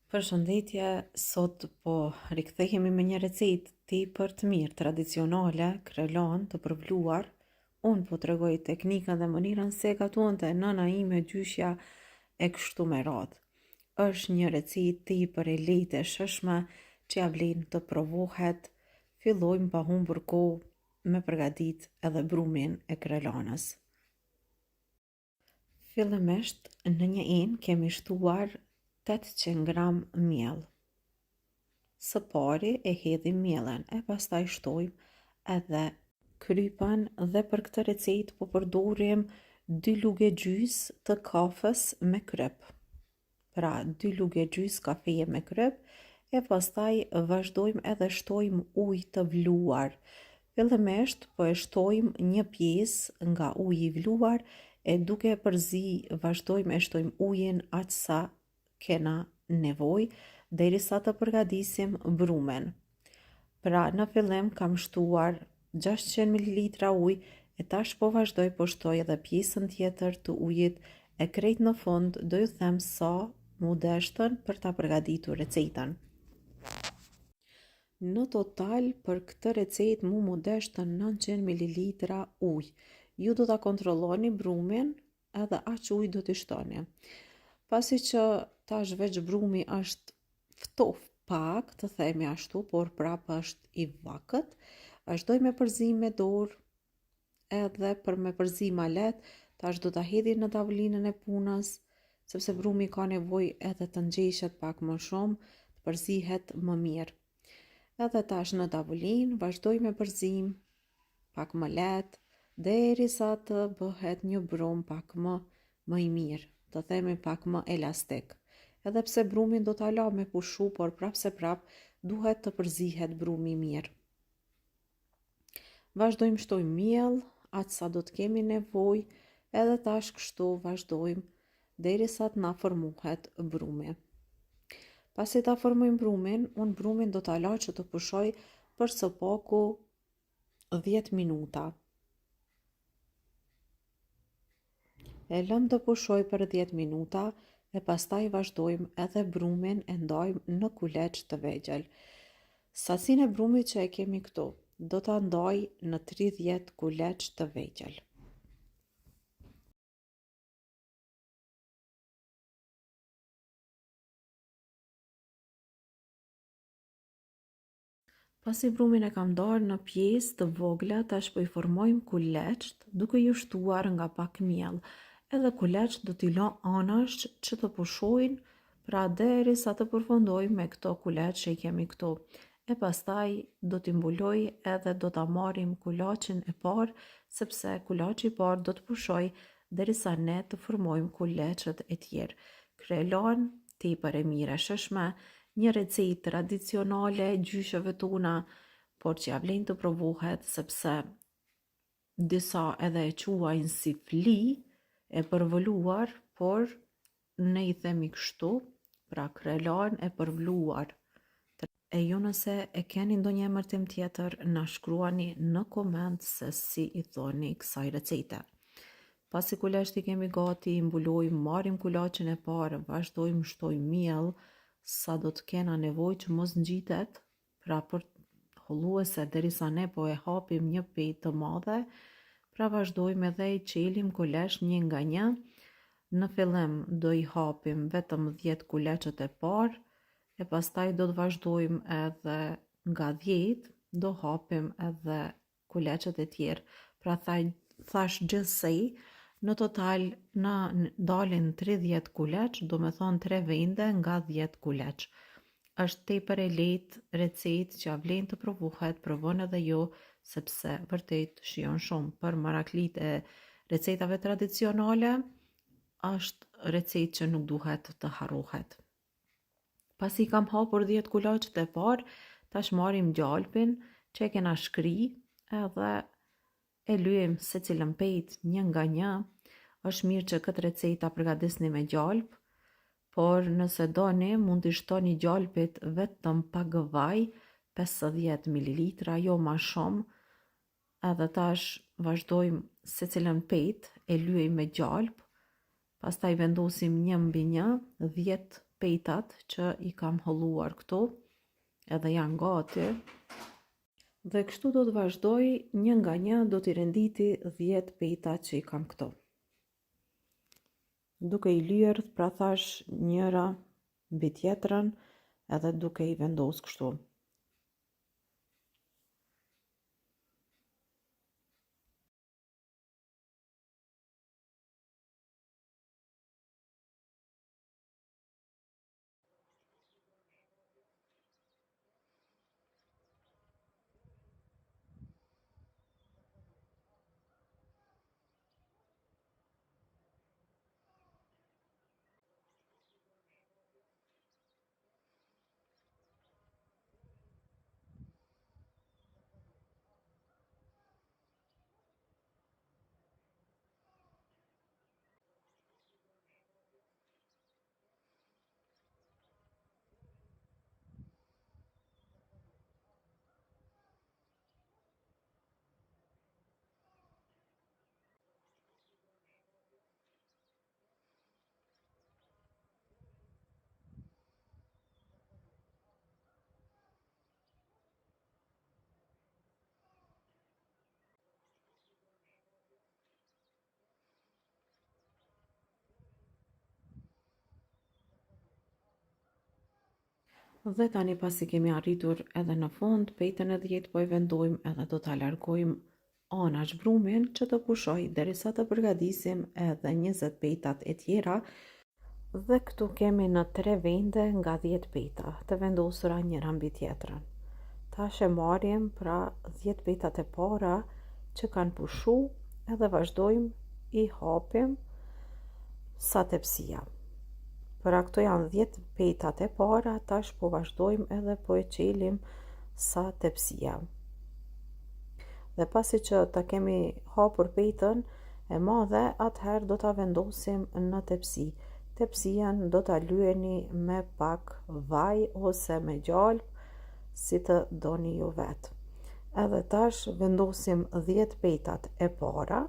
Përshëndetje, sot po rikthehemi me një recetë tepër të mirë, tradicionale, krelon, të përvluar. Unë po t'rregoj teknikën dhe mënyrën se gatuante nëna ime, gjyshja e kështu me radhë. Është një recetë tepër e lehtë e shijshme që ja vlen të provohet. Fillojmë pa humbur kohë me përgatit edhe brumin e krelonës. Fillimisht në një enë kemi shtuar 800 gram miell. Së pari e hedhim miellin e pastaj shtojmë edhe krypën dhe për këtë recetë po përdorim 2 luge gjys të kafës me kryp. Pra 2 luge gjys kafeje me kryp e pastaj vazhdojmë edhe shtojmë ujë të vluar. Fillimisht po e shtojmë një pjesë nga uji i vluar e duke e përzi vazhdojmë e shtojmë ujin aq sa kena nevojë derisa të përgatisim brumin. Pra në fillim kam shtuar 600 ml ujë e tash po vazhdoj po shtoj edhe pjesën tjetër të ujit e krejt në fund do ju them sa mu deshtën për ta përgatitur recetën. Në total për këtë recetë mu deshtën 900 ml ujë. Ju do ta kontrolloni brumin edhe aq ujë do t'i shtoni. Pasi që tash veç brumi është ftoft pak, të themi ashtu, por prapë është i vakët, vazhdoj me përzim me dorë edhe për me përzim ma lehtë, tash do ta hedhi në tavolinën e punës, sepse brumi ka nevojë edhe të ngjeshet pak më shumë, të përzihet më mirë. Edhe tash në tavolinë vazhdoj me përzim pak më lehtë, derisa të bëhet një brum pak më i mirë, të themi pak më elastik. Edhe pse brumin do ta la me pushu, por prap se prap duhet të përzihet brumi mirë. Vazhdojmë shtojmë miell, aq sa do të kemi nevojë, edhe tash kështu vazhdojmë derisa të na formohet brumi. Pasi ta formojmë brumin, unë brumin do ta la që të pushoj për së paku 10 minuta. E lëm të pushoj për 10 minuta e pastaj vazhdojmë edhe brumin e ndajmë në kuleç të vegjël. Sasinë e brumit që e kemi këtu do ta ndaj në 30 kuleç të vegjël. Pasi brumin e kam ndarë në pjesë të vogla, tash po i formojmë kuleçt duke ju shtuar nga pak miell. Edhe kuleçt do t'i lë anash që të pushojnë, pra derisa të përfundojmë me këto kuleç që i kemi këtu. E pastaj do t'i mbuloj edhe do ta marrim kulaçin e parë, sepse kulaçi i parë do të pushoj derisa ne të formojmë kuleçet e tjerë. Krelon tepër e mirë e shijshme, një recetë tradicionale gjysheve tona, por që ja vlen të provohet sepse disa edhe e quajnë si fli e përvëluar, por ne i themi kështu, pra krelon e përvluar. E ju nëse e keni ndonjë emërtim tjetër, na shkruani në koment se si i thoni kësaj recete. Pasi kuleçt i kemi gati, i mbulojmë, marrim kulaçin e parë, vazhdojmë shtojmë miell sa do të kena nevojë që mos ngjitet, pra për holluese derisa ne po e hapim një petë të madhe, pra vazhdojmë edhe i çelim kuleç një nga një. Në fillim do i hapim vetëm 10 kuleçet e parë, e pastaj do të vazhdojmë edhe nga 10, do hapim edhe kuleçet e tjerë. Pra thash gjithsej, në total na dalin 30 kuleç, do me thonë 3 vende nga 10 kuleç. Është tepër e lehtë recetë që vlen të provohet, provoni edhe ju, sepse vërtet shijon shumë. Për maraklit e recetave tradicionale, është recetë që nuk duhet të harrohet. Pasi kam hapur 10 kulaçet e parë, tash marrim gjalpin që e kena shkri edhe e lyejm secilën petë një nga një. Është mirë që këtë recetë ta përgatisni me gjalp, por nëse doni mund t'i shtoni gjalpit vetëm pak vaj, 50 ml, jo ma shumë. Edhe tash vazhdojmë secilën petë, e lyejmë me gjalp, pastaj vendosim një mbi një, 10 pejtat që i kam holluar këtu, edhe janë gati. Dhe kështu do të vazhdoj, një nga një do t'i renditi 10 pejtat që i kam këtu. Duke i lyer, pra thash, njëra mbi tjetrën, edhe duke i vendos kështu. Dhe tani pasi kemi arritur edhe në fund, pejtën e 10 po e vendojmë edhe do t'a largojmë anash brumin që të pushoj derisa të përgatisim edhe 20 pejtat e tjera. Dhe këtu kemi në 3 vende nga 10 pejta të vendosura njëra mbi tjetrën. Tash e marrim pra 10 pejtat e para që kanë pushu edhe vazhdojmë i hapim sa tepsia. Pra këto janë 10 pejtat e para, tash po vazhdojmë edhe po e qelim sa tepsia. Dhe pasi që ta kemi hapur pejtën e madhe, atëherë do ta vendosim në tepsi. Tepsien do ta lyeni me pak vaj ose me gjalp, si të doni ju vetë. Edhe tash vendosim 10 pejtat e para,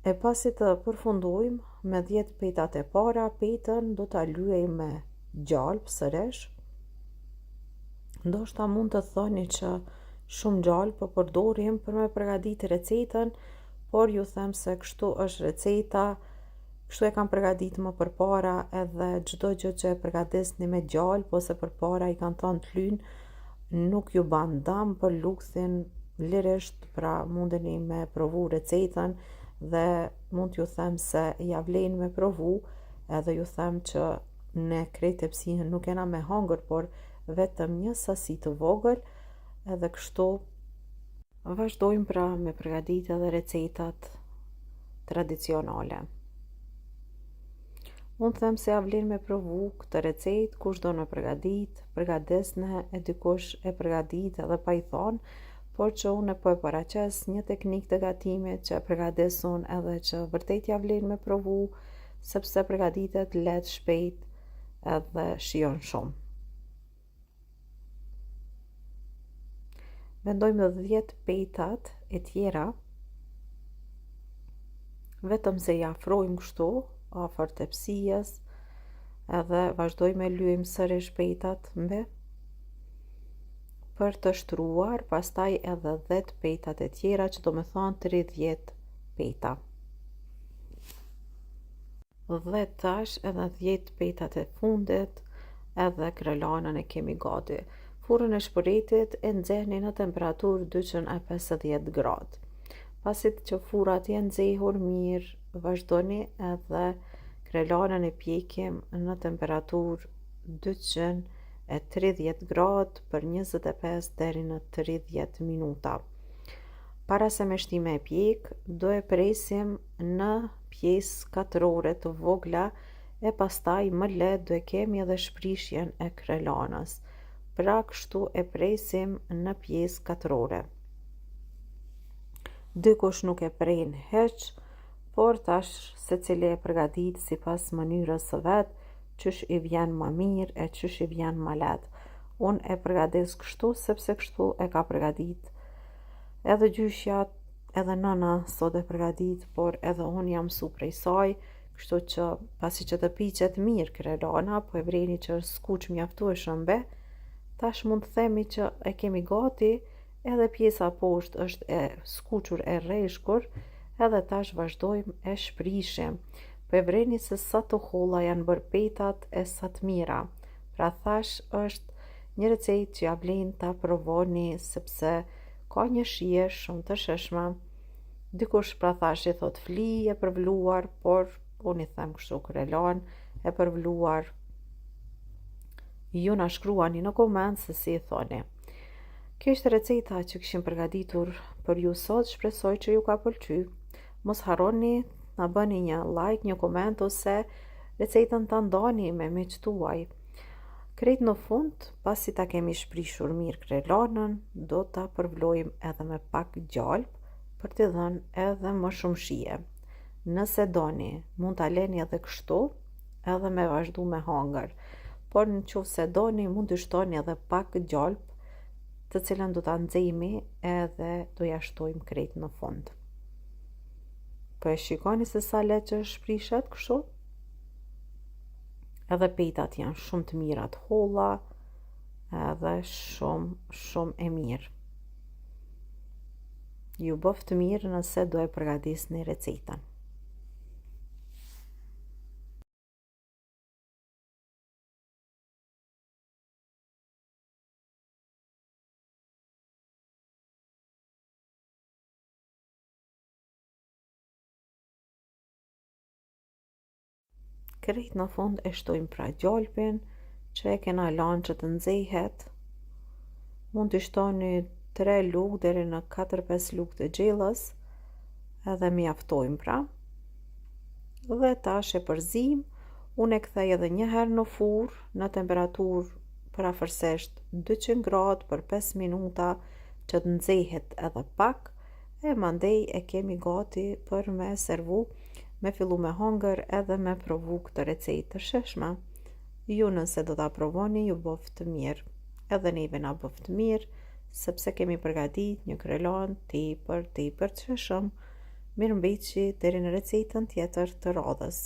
e pasi të përfundojmë me 10 pejtat e para, pejtën do ta lyejmë me gjalp sërish. Ndoshta mund të thoni që shumë gjalp po përdorim për me përgatitur recetën, por ju them se kështu është receta, kështu e kam përgatitur më përpara, edhe çdo gjë që e përgatisni me gjalp ose përpara i kanë thënë të lynë, nuk ju ban dëm për lukthin lirisht, pra mundeni me provu recetën dhe mund t'ju them se ja vlen me provu, edhe ju them që ne krejt tepsinë nuk kena me hangër, por vetëm një sasi të vogël, edhe kështu vazhdojmë pra me përgatitë edhe recetat tradicionale. Unë them se ja vlen me provu këtë recetë, kush do në përgatisne, e dikush e përgatit edhe pa i thonë, por që unë po e paraqes një teknik të gatimit që përgatis unë edhe që vërtet ja vlen me provu, sepse përgatitet lehtë, shpejt edhe shijon shumë. Vendojmë 10 pejtat e tjera, vetëm se ja afrojmë kështu afër tepsijës, edhe vazhdojmë e lyejmë sërish pejtat mbi për të shtruar pastaj edhe 10 pejtat e tjera, që do me thonë 30 pejta. Dhe tash edhe 10 pejtat e fundit, edhe krelanën e kemi gati. Furrën e shpëretit e nxehni në temperaturë 250 gradë. Pasit që furrat janë nxehur mirë, vazhdoni edhe krelanën e pjekim në temperaturë 230 gradë për 25 deri në 30 minuta. Para se me shtime e pjek, do e presim në pjesë katrore të vogla, e pastaj më lehtë do e kemi edhe shprishjen e krelanës. Pra kështu e presim në pjesë katrore. Dikush nuk e pren hiç, por tash secili e përgatit sipas mënyrës së vet, qysh i vjen më mirë e qysh i vjen më lehtë. Unë e përgatis kështu sepse kështu e ka përgatit edhe gjyshja, edhe nëna sot e përgatit, por edhe unë jam mësu prej saj, Kështu që pasi që të piqet mirë krelana, po e vreni që është skuq mjaftueshëm be, tash mund të themi që e kemi gati, edhe pjesa poshtë është e skuqur e rreshkur, edhe tash vazhdojmë e shprishim. Po e vreni se sa të holla janë bërë petat e sa të mira. Pra thash është një recetë që ja vlen ta provoni sepse ka një shije shumë të shëshme. Dikush pra thash i thot fli e përvluar, por unë i them kështu krelan e përvluar. Ju na shkruani në koment se si i thoni. Kjo ishte receta që kishim përgatitur për ju sot, shpresoj që ju ka pëlqy. Mos harroni na bëni një like, një koment ose recetën ta ndani me miqtë tuaj. Krejt në fund, pasi ta kemi shprishur mirë krelanën, do ta përvlojmë edhe me pak gjalp për t'i dhënë edhe më shumë shije. Nëse doni, mund ta leni edhe kështu, edhe me vazhdu me hangër. Por në qoftë se doni, mund të shtoni edhe pak gjalp, të cilën do ta nxejmi edhe do ja shtojmë krejt në fund. Po e shikoni se sa lehtë që shprishet kështu? Edhe petat janë shumë të mira të holla, edhe shumë e mirë. Ju bëft mirë nëse do e përgatisni recetën. Krejt në fund e shtojmë pra gjalpin që e kena lanë që të nxehet. Mund të shtoni 3 lugë deri në 4-5 lugë të gjellës, edhe mjaftojmë pra. Dhe tash e përzim, unë e kthej edhe një herë në furr në temperaturë parafërsisht 200 gradë për 5 minuta që të nxehet edhe pak, e mandej e kemi gati për me servu, me fillu me hongër edhe me provu këtë recetë të shëshme. Ju nëse do ta provoni, ju bëft mirë. Edhe neve na bëft mirë, sepse kemi përgatit një krelan tepër të shëshëm. Mirëmbëjtje deri në recetën tjetër të radhës.